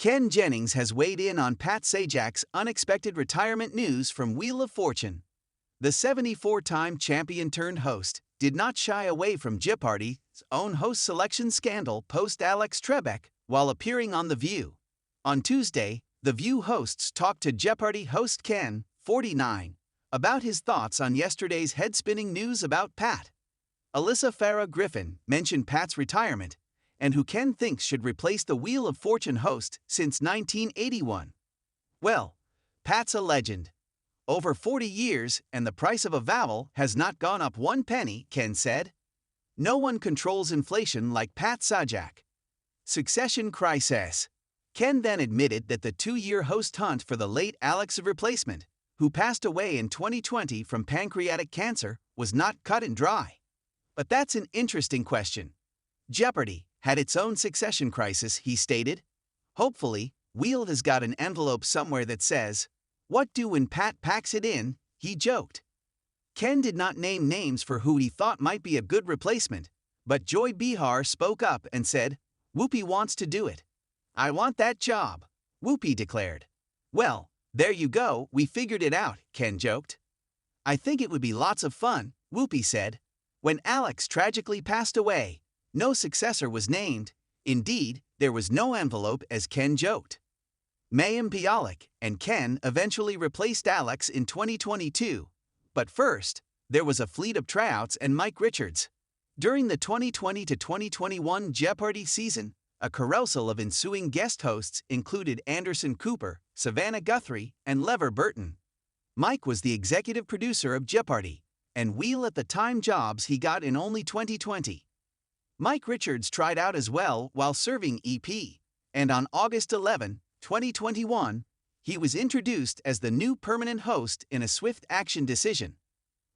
Ken Jennings has weighed in on Pat Sajak's unexpected retirement news from Wheel of Fortune. The 74-time champion-turned-host did not shy away from Jeopardy's own host selection scandal post-Alex Trebek while appearing on The View. On Tuesday, The View hosts talked to Jeopardy host Ken, 49, about his thoughts on yesterday's head-spinning news about Pat. Alyssa Farah Griffin mentioned Pat's retirement and who Ken thinks should replace the Wheel of Fortune host since 1981. Well, Pat's a legend. Over 40 years, and the price of a vowel has not gone up one penny, Ken said. No one controls inflation like Pat Sajak. Succession crisis. Ken then admitted that the 2-year host hunt for the late Alex's replacement, who passed away in 2020 from pancreatic cancer, was not cut and dry. But that's an interesting question. Jeopardy had its own succession crisis, he stated. Hopefully, Wheel has got an envelope somewhere that says, "What do when Pat packs it in?" he joked. Ken did not name names for who he thought might be a good replacement, but Joy Behar spoke up and said, "Whoopi wants to do it. I want that job," Whoopi declared. "Well, there you go, we figured it out," Ken joked. "I think it would be lots of fun," Whoopi said. When Alex tragically passed away, no successor was named. Indeed, there was no envelope, as Ken joked. Mayim Bialik and Ken eventually replaced Alex in 2022. But first, there was a fleet of tryouts and Mike Richards. During the 2020 to 2021 Jeopardy season, a carousel of ensuing guest hosts included Anderson Cooper, Savannah Guthrie, and Lever Burton. Mike was the executive producer of Jeopardy, and Wheel at the time jobs he got in only 2020. Mike Richards tried out as well while serving EP, and on August 11, 2021, he was introduced as the new permanent host in a swift action decision.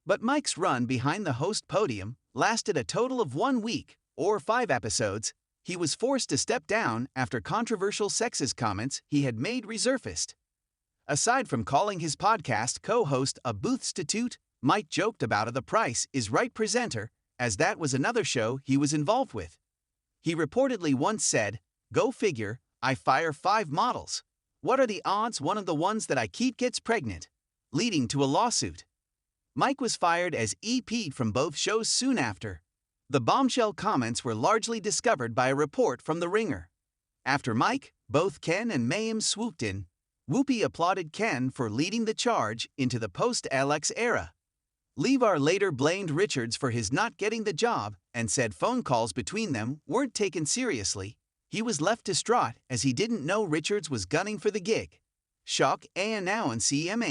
But Mike's run behind the host podium lasted a total of 1 week, or 5 episodes. He was forced to step down after controversial sexist comments he had made resurfaced. Aside from calling his podcast co-host a boothstitute, Mike joked about The Price is Right presenter, as that was another show he was involved with. He reportedly once said, "Go figure, I fire 5 models. What are the odds one of the ones that I keep gets pregnant?" Leading to a lawsuit. Mike was fired as EP'd from both shows soon after. The bombshell comments were largely discovered by a report from The Ringer. After Mike, both Ken and Mayim swooped in. Whoopi applauded Ken for leading the charge into the post-Alex era. Levar later blamed Richards for his not getting the job and said phone calls between them weren't taken seriously. He was left distraught as he didn't know Richards was gunning for the gig. Shock and now on CM.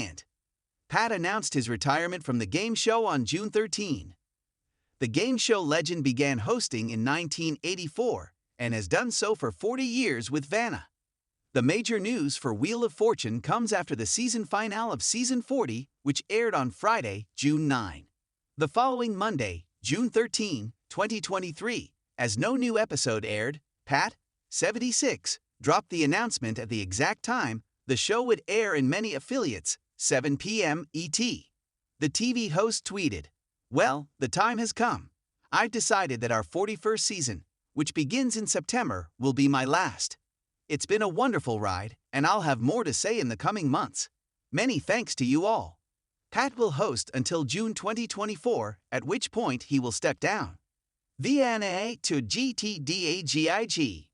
Pat announced his retirement from the game show on June 13. The game show legend began hosting in 1984 and has done so for 40 years with Vanna. The major news for Wheel of Fortune comes after the season finale of Season 40, which aired on Friday, June 9. The following Monday, June 13, 2023, as no new episode aired, Pat, 76, dropped the announcement at the exact time the show would air in many affiliates, 7 p.m. ET. The TV host tweeted, "Well, the time has come. I've decided that our 41st season, which begins in September, will be my last. It's been a wonderful ride, and I'll have more to say in the coming months. Many thanks to you all." Pat will host until June 2024, at which point he will step down. VNA to GTDAGIG.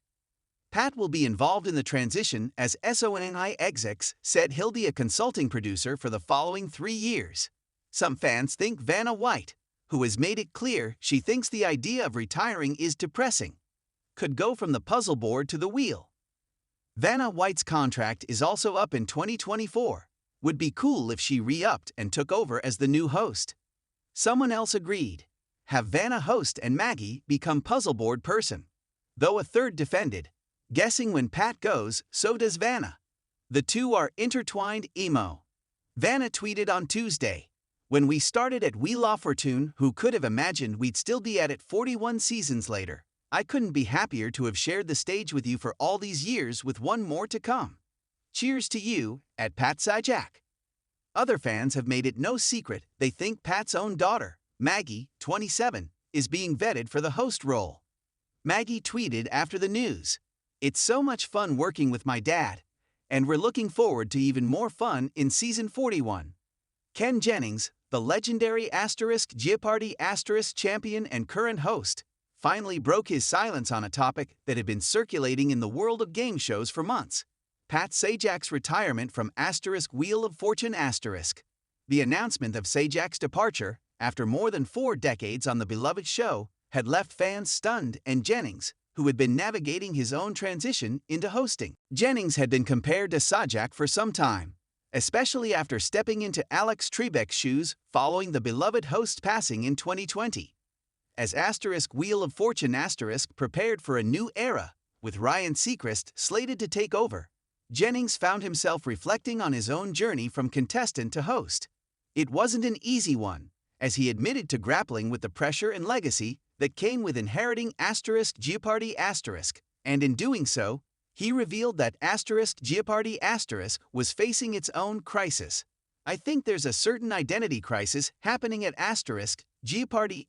Pat will be involved in the transition as SONI execs said he'll be a consulting producer for the following 3 years. Some fans think Vanna White, who has made it clear she thinks the idea of retiring is depressing, could go from the puzzle board to the wheel. Vanna White's contract is also up in 2024. Would be cool if she re-upped and took over as the new host. Someone else agreed. Have Vanna host and Maggie become puzzle board person. Though a third defended, guessing when Pat goes, so does Vanna. The two are intertwined emo. Vanna tweeted on Tuesday, "When we started at Wheel of Fortune, who could have imagined we'd still be at it 41 seasons later? I couldn't be happier to have shared the stage with you for all these years with one more to come. Cheers to you, at Pat Sajak." Other fans have made it no secret they think Pat's own daughter, Maggie, 27, is being vetted for the host role. Maggie tweeted after the news, It's so much fun working with my dad, and we're looking forward to even more fun in season 41. Ken Jennings, the legendary Jeopardy champion and current host, finally broke his silence on a topic that had been circulating in the world of game shows for months: Pat Sajak's retirement from Wheel of Fortune. The announcement of Sajak's departure, after more than 4 decades on the beloved show, had left fans stunned, and Jennings, who had been navigating his own transition into hosting. Jennings had been compared to Sajak for some time, especially after stepping into Alex Trebek's shoes following the beloved host's passing in 2020. As Wheel of Fortune prepared for a new era, with Ryan Seacrest slated to take over, Jennings found himself reflecting on his own journey from contestant to host. It wasn't an easy one, as he admitted to grappling with the pressure and legacy that came with inheriting Jeopardy and in doing so, he revealed that Jeopardy was facing its own crisis. "I think there's a certain identity crisis happening at Jeopardy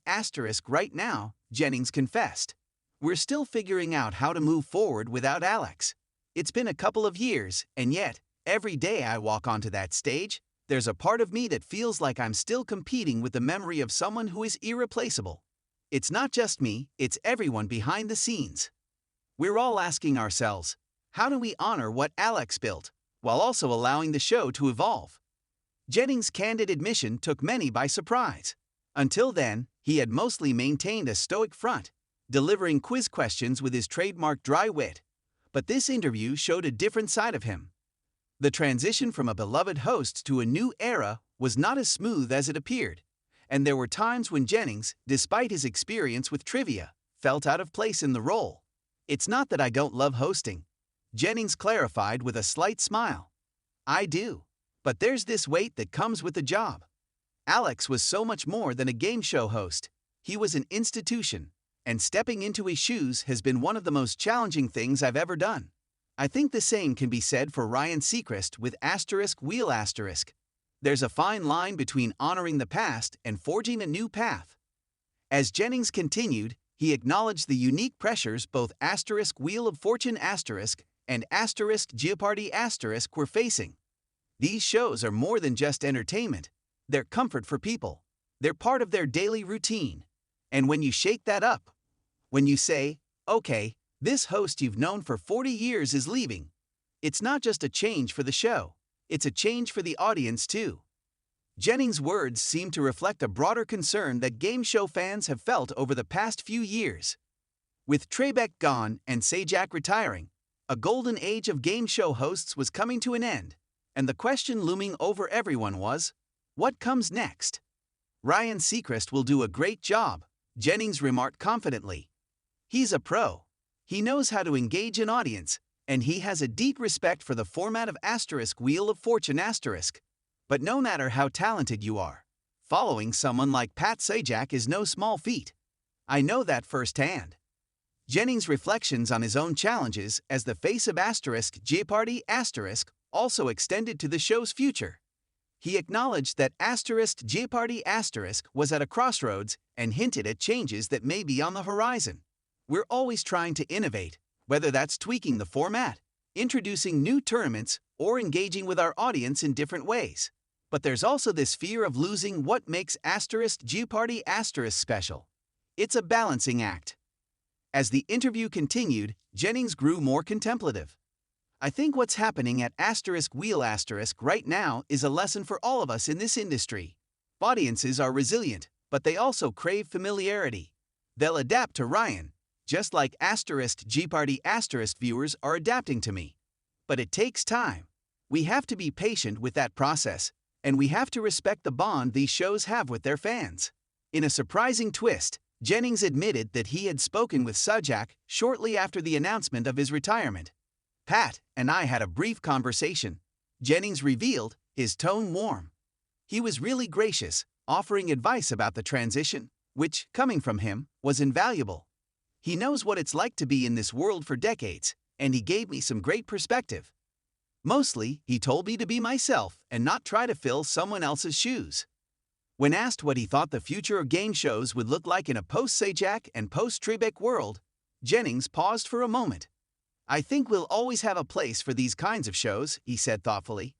right now," Jennings confessed. "We're still figuring out how to move forward without Alex. It's been a couple of years, and yet, every day I walk onto that stage, there's a part of me that feels like I'm still competing with the memory of someone who is irreplaceable. It's not just me, it's everyone behind the scenes. We're all asking ourselves, how do we honor what Alex built, while also allowing the show to evolve?" Jennings' candid admission took many by surprise. Until then, he had mostly maintained a stoic front, delivering quiz questions with his trademark dry wit. But this interview showed a different side of him. The transition from a beloved host to a new era was not as smooth as it appeared, and there were times when Jennings, despite his experience with trivia, felt out of place in the role. "It's not that I don't love hosting," Jennings clarified with a slight smile. "I do. But there's this weight that comes with the job. Alex was so much more than a game show host. He was an institution, and stepping into his shoes has been one of the most challenging things I've ever done. I think the same can be said for Ryan Seacrest with Wheel. There's a fine line between honoring the past and forging a new path." As Jennings continued, he acknowledged the unique pressures both Wheel of Fortune and Jeopardy were facing. "These shows are more than just entertainment. They're comfort for people. They're part of their daily routine. And when you shake that up, when you say, okay, this host you've known for 40 years is leaving, it's not just a change for the show, it's a change for the audience too." Jennings' words seem to reflect a broader concern that game show fans have felt over the past few years. With Trebek gone and Sajak retiring, a golden age of game show hosts was coming to an end, and the question looming over everyone was, what comes next? "Ryan Seacrest will do a great job," Jennings remarked confidently. "He's a pro. He knows how to engage an audience, and he has a deep respect for the format of Wheel of Fortune. But no matter how talented you are, following someone like Pat Sajak is no small feat. I know that firsthand." Jennings' reflections on his own challenges as the face of Jeopardy also extended to the show's future. He acknowledged that Jeopardy was at a crossroads and hinted at changes that may be on the horizon. "We're always trying to innovate, whether that's tweaking the format, introducing new tournaments, or engaging with our audience in different ways. But there's also this fear of losing what makes Jeopardy special. It's a balancing act." As the interview continued, Jennings grew more contemplative. "I think what's happening at Wheel right now is a lesson for all of us in this industry. Audiences are resilient, but they also crave familiarity. They'll adapt to Ryan, just like Jeopardy viewers are adapting to me. But it takes time. We have to be patient with that process, and we have to respect the bond these shows have with their fans." In a surprising twist, Jennings admitted that he had spoken with Sajak shortly after the announcement of his retirement. "Pat and I had a brief conversation," Jennings revealed, his tone warm. "He was really gracious, offering advice about the transition, which, coming from him, was invaluable. He knows what it's like to be in this world for decades, and he gave me some great perspective. Mostly, he told me to be myself and not try to fill someone else's shoes." When asked what he thought the future of game shows would look like in a post-Sajak and post-Trebek world, Jennings paused for a moment. I think we'll always have a place for these kinds of shows, he said thoughtfully.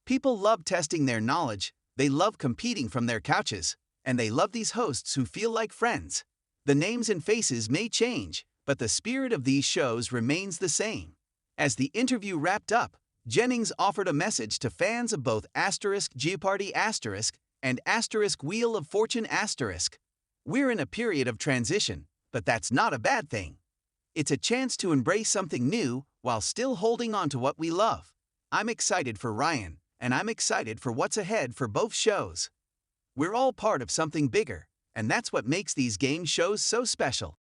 People love testing their knowledge, they love competing from their couches, and they love these hosts who feel like friends. The names and faces may change, but the spirit of these shows remains the same. As the interview wrapped up, Jennings offered a message to fans of both Jeopardy! And Wheel of Fortune*. We're in a period of transition, but that's not a bad thing. It's a chance to embrace something new while still holding on to what we love. I'm excited for Ryan, and I'm excited for what's ahead for both shows. We're all part of something bigger, and that's what makes these game shows so special.